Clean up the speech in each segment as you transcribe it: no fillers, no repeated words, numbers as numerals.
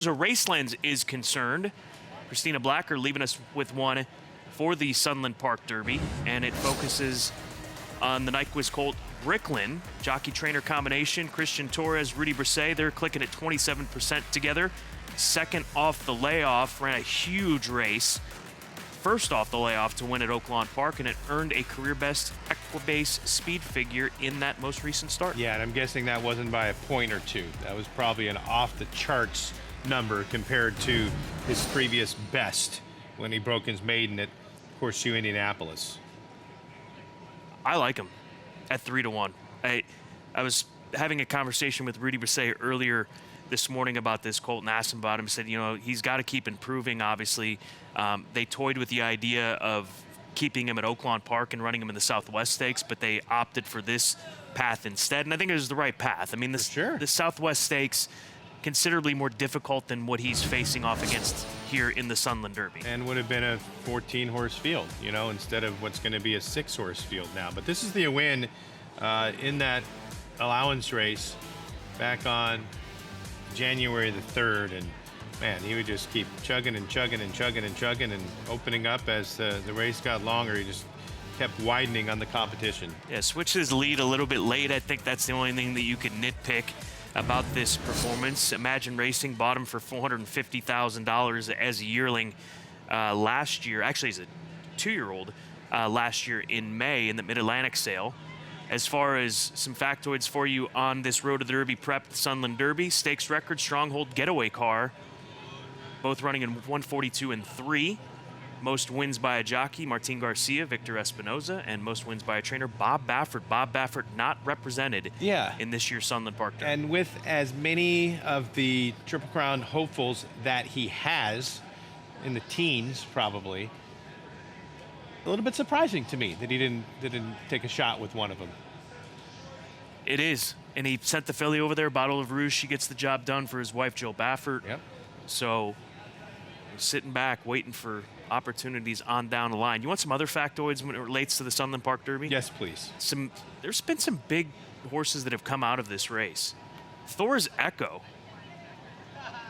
So Racelands is concerned. Christina Blacker leaving us with one for the Sunland Park Derby, and it focuses on the Nyquist Colt Bricklin jockey-trainer combination. Christian Torres, Rudy Brisset, they're clicking at 27% together. Second off the layoff, ran a huge race. First off the layoff to win at Oaklawn Park, and it earned a career-best Equibase speed figure in that most recent start. Yeah, and I'm guessing that wasn't by a point or two. That was probably an off-the-charts number compared to his previous best when he broke his maiden at Horseshoe, Indianapolis. I like him at 3-1. I was having a conversation with Rudy Brisset earlier this morning about this colt and asked him about him. He said, you know, he's got to keep improving, obviously. They toyed with the idea of keeping him at Oaklawn Park and running him in the Southwest Stakes, but they opted for this path instead, and I think it was the right path. I mean, the Southwest Stakes, considerably more difficult than what he's facing off against here in the Sunland Derby. And would have been a 14-horse field, you know, instead of what's going to be a 6-horse field now. But this is the win in that allowance race back on January the 3rd. And, man, he would just keep chugging and chugging and chugging and chugging and opening up as the race got longer. He just kept widening on the competition. Yeah, switched his lead a little bit late. I think that's the only thing that you could nitpick about this performance. Imagine Racing bought him for $450,000 as a yearling last year. Actually, as a 2-year-old last year in May in the Mid-Atlantic sale. As far as some factoids for you on this Road to the Derby prep, the Sunland Derby, stakes record, Stronghold Getaway car, both running in 142 and 3. Most wins by a jockey, Martin Garcia, Victor Espinoza, and most wins by a trainer, Bob Baffert. Bob Baffert not represented in this year's Sunland Park Derby. And with as many of the Triple Crown hopefuls that he has, in the teens probably, a little bit surprising to me that he didn't take a shot with one of them. It is. And he sent the filly over there, Bottle of Rouge. She gets the job done for his wife, Jill Baffert. Yep. So sitting back, waiting for opportunities on down the line. You want some other factoids when it relates to the Sunland Park Derby? Yes, please. There's been some big horses that have come out of this race. Thor's Echo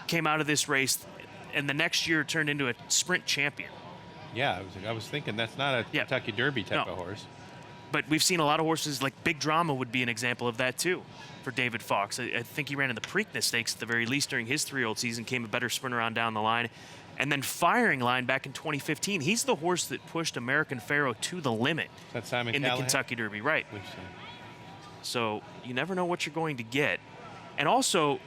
came out of this race and the next year turned into a sprint champion. Yeah, I was thinking that's not a Kentucky Derby type of horse. But we've seen a lot of horses, like Big Drama would be an example of that too for David Fox. I think he ran in the Preakness Stakes at the very least during his 3-year-old season, came a better sprinter on down the line. And then Firing Line back in 2015. He's the horse that pushed American Pharaoh to the limit in the Kentucky Derby, right? So you never know what you're going to get. And also,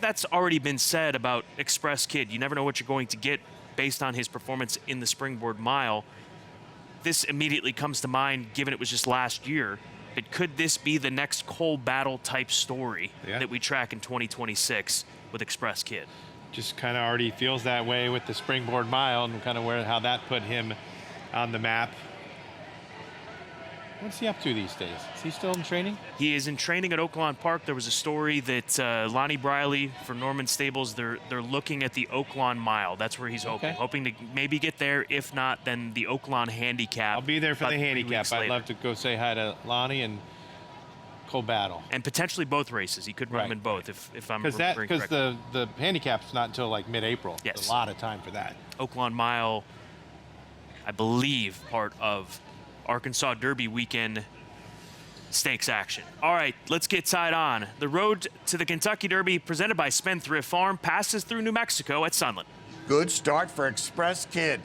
that's already been said about Express Kid. You never know what you're going to get based on his performance in the Springboard Mile. This immediately comes to mind, given it was just last year. But could this be the next Cole Battle type story that we track in 2026 with Express Kid? Just kind of already feels that way with the Springboard Mile and kind of how that put him on the map. What's he up to these days? Is he still in training? He is in training at Oaklawn Park. There was a story that Lonnie Briley for Norman Stables, they're looking at the Oaklawn Mile. That's where he's hoping to maybe get there. If not, then the Oaklawn Handicap. I'll be there for the handicap. I'd love to go say hi to Lonnie and Cole Battle. And potentially both races. He could run them in both if I'm remembering correctly. Because the handicap's not until like mid-April. Yes. There's a lot of time for that. Oaklawn Mile, I believe, part of Arkansas Derby weekend stakes action. All right, let's get tied on. The road to the Kentucky Derby presented by Spendthrift Farm passes through New Mexico at Sunland. Good start for Express Kid.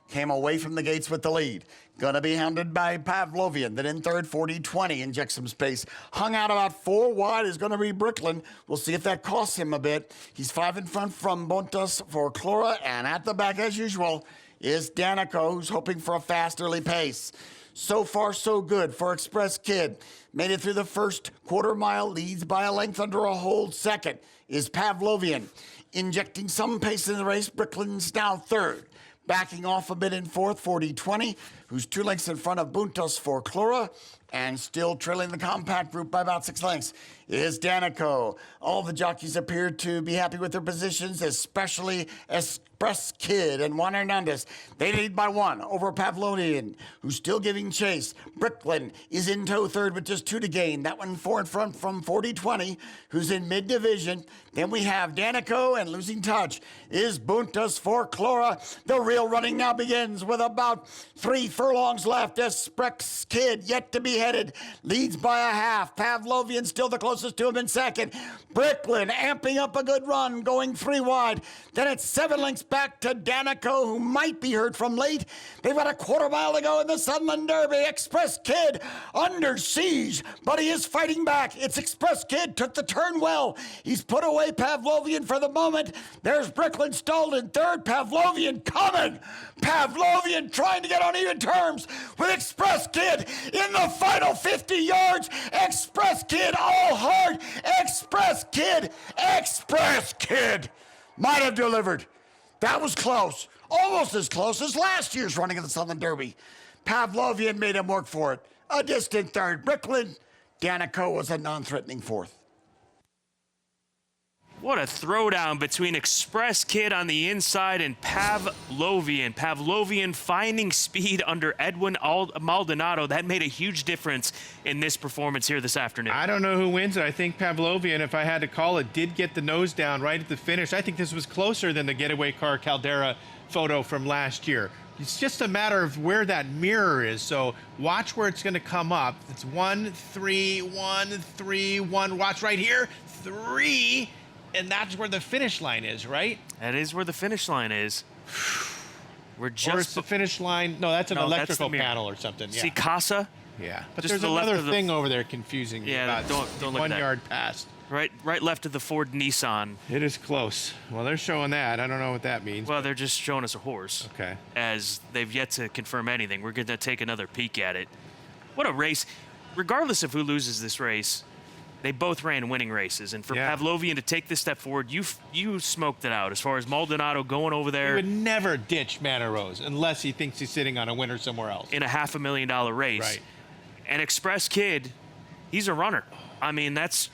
Came away from the gates with the lead. Gonna be hounded by Pavlovian. Then in third, 40-20, inject some space. Hung out about 4 wide is gonna be Bricklin. We'll see if that costs him a bit. He's 5 in front from Bontas for Clora, and at the back, as usual, is Danico, who's hoping for a fast early pace. So far, so good for Express Kid. Made it through the first quarter mile, leads by a length under a hold. Second is Pavlovian. Injecting some pace in the race, Bricklin's now third. Backing off a bit in fourth, 40-20, who's 2 lengths in front of Buntos for Clora. And still trailing the compact group by about 6 lengths is Danico. All the jockeys appear to be happy with their positions, especially Express Kid and Juan Hernandez. They lead by 1 over Pavlonian, who's still giving chase. Bricklin is in tow third with just 2 to gain. That one 4 in front from 40-20, who's in mid-division. Then we have Danico, and losing touch is Buntas for Clora. The real running now begins with about 3 furlongs left. Express Kid yet to be headed, leads by a half. Pavlovian still the closest to him in second. Bricklin amping up a good run, going 3 wide. Then it's 7 lengths back to Danico, who might be heard from late. They've got a quarter mile to go in the Sunland Derby. Express Kid under siege, but he is fighting back. It's Express Kid, took the turn well. He's put away Pavlovian for the moment. There's Bricklin stalled in third. Pavlovian coming. Pavlovian trying to get on even terms with Express Kid in the final 50 yards. Express Kid all hard. Express Kid might have delivered. That was close. Almost as close as last year's running of the Sunland Derby. Pavlovian made him work for it. A distant third. Bricklin. Danico was a non-threatening fourth. What a throwdown between Express Kid on the inside and Pavlovian. Pavlovian finding speed under Edwin Maldonado. That made a huge difference in this performance here this afternoon. I don't know who wins it. I think Pavlovian, if I had to call it, did get the nose down right at the finish. I think this was closer than the getaway car Caldera photo from last year. It's just a matter of where that mirror is. So watch where it's going to come up. It's 1, 3, 1, 3, 1. Watch right here. 3. And that's where the finish line is, right? That is where the finish line is. We're just... Or it's the finish line. No, that's an electrical panel or something. Yeah. See Casa? Yeah. But Just there's the left another of the- thing over there confusing me. Yeah, about don't look at 1 that. yard past. Right left of the Ford Nissan. It is close. Well, they're showing that. I don't know what that means. Well, they're just showing us a horse. Okay. As they've yet to confirm anything. We're going to take another peek at it. What a race. Regardless of who loses this race, they both ran winning races. And for Pavlovian to take this step forward, you smoked it out. As far as Maldonado going over there. He would never ditch Manor Rose unless he thinks he's sitting on a winner somewhere else. In a $500,000 race. Right. And Express Kid, he's a runner. I mean, that's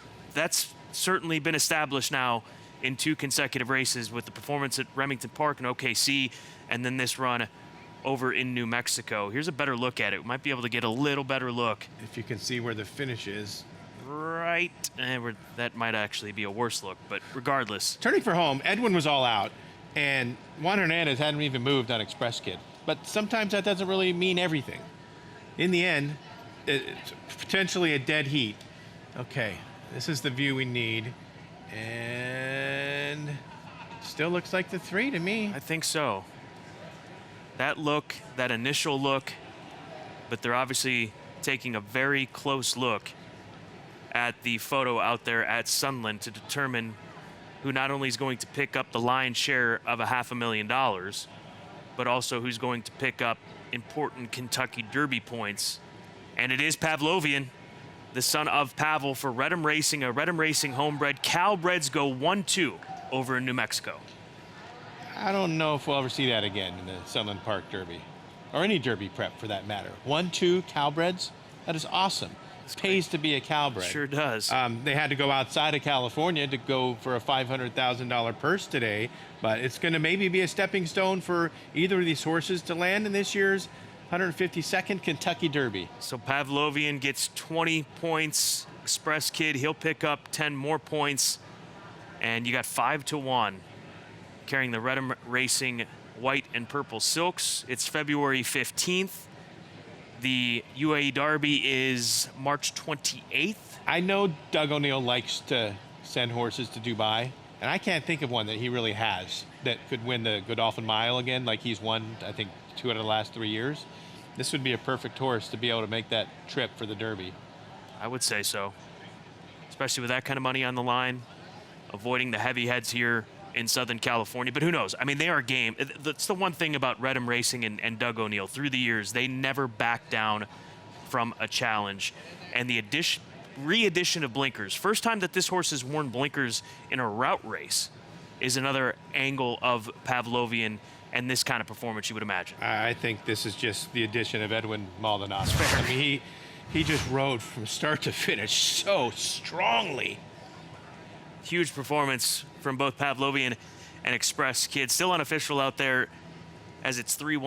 certainly been established now in 2 consecutive races with the performance at Remington Park and OKC, and then this run over in New Mexico. Here's a better look at it. We might be able to get a little better look. If you can see where the finish is. Right. That might actually be a worse look, but regardless. Turning for home, Edwin was all out, and Juan Hernandez hadn't even moved on Express Kid. But sometimes that doesn't really mean everything. In the end, it's potentially a dead heat. Okay, this is the view we need. And still looks like the 3 to me. I think so. That look, that initial look, but they're obviously taking a very close look at the photo out there at Sunland to determine who not only is going to pick up the lion's share of a $500,000, but also who's going to pick up important Kentucky Derby points. And it is Pavlovian, the son of Pavel for Redham Racing, a Redham Racing homebred. Calbreds go 1-2 over in New Mexico. I don't know if we'll ever see that again in the Sunland Park Derby, or any Derby prep for that matter. 1-2 Calbreds, that is awesome. It pays to be a Calbred. Sure does. They had to go outside of California to go for a $500,000 purse today, but it's going to maybe be a stepping stone for either of these horses to land in this year's 152nd Kentucky Derby. So Pavlovian gets 20 points. Express Kid, he'll pick up 10 more points. And you got 5-1 carrying the Redham Racing white and purple silks. It's February 15th. The UAE Derby is March 28th. I know Doug O'Neill likes to send horses to Dubai, and I can't think of one that he really has that could win the Godolphin Mile again, like he's won, I think, 2 out of the last 3 years. This would be a perfect horse to be able to make that trip for the Derby. I would say so, especially with that kind of money on the line, avoiding the heavy heads here in Southern California. But who knows? I mean, they are game. That's the one thing about Redham Racing and Doug O'Neill. Through the years, they never back down from a challenge. And the re-addition of blinkers, first time that this horse has worn blinkers in a route race, is another angle of Pavlovian and this kind of performance you would imagine. I think this is just the addition of Edwin Maldonado. I mean, He just rode from start to finish so strongly. Huge performance from both Pavlovian and Express Kid. Still unofficial out there as it's 3-1.